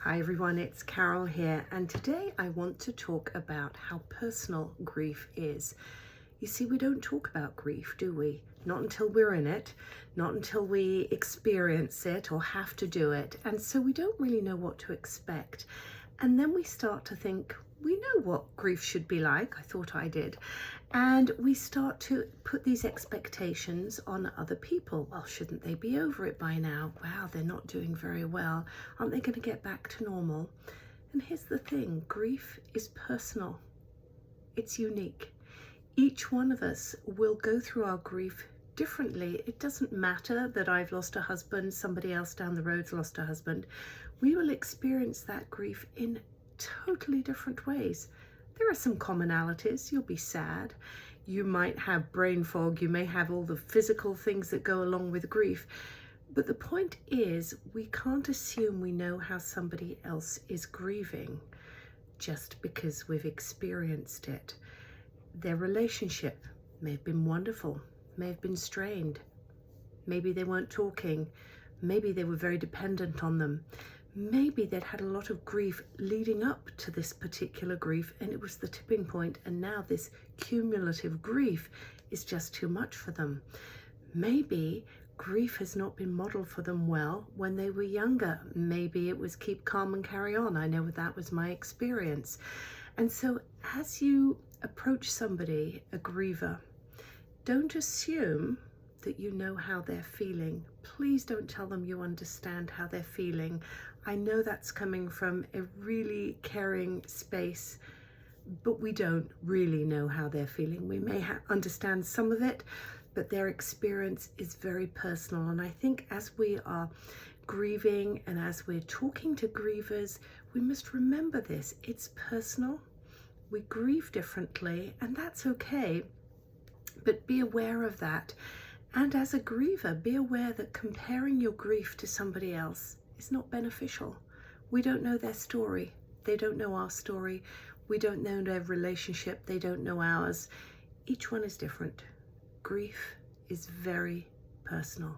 Hi everyone, it's Carol here, and today I want to talk about how personal grief is. You see, we don't talk about grief, do we? Not until we're in it, not until we experience it or have to do it, and so we don't really know what to expect. And then we start to think, we know what grief should be like, I thought I did, and we start to put these expectations on other people. Well, shouldn't they be over it by now? Wow, they're not doing very well. Aren't they going to get back to normal? And here's the thing, grief is personal. It's unique. Each one of us will go through our grief differently. It doesn't matter that I've lost a husband, somebody else down the road's lost a husband. We will experience that grief in totally different ways. There are some commonalities. You'll be sad. You might have brain fog. You may have all the physical things that go along with grief. But the point is, we can't assume we know how somebody else is grieving just because we've experienced it. Their relationship may have been wonderful, may have been strained. Maybe they weren't talking. Maybe they were very dependent on them. Maybe they'd had a lot of grief leading up to this particular grief, and it was the tipping point, and now this cumulative grief is just too much for them. Maybe grief has not been modeled for them well when they were younger. Maybe it was keep calm and carry on. I know that was my experience. And so as you approach somebody, a griever, don't assume that you know how they're feeling. Please don't tell them you understand how they're feeling. I know that's coming from a really caring space, but we don't really know how they're feeling. We may understand some of it, but their experience is very personal. And I think as we are grieving and as we're talking to grievers, we must remember this. It's personal. We grieve differently, and that's okay, but be aware of that. And as a griever, be aware that comparing your grief to somebody else is not beneficial. We don't know their story. They don't know our story. We don't know their relationship. They don't know ours. Each one is different. Grief is very personal.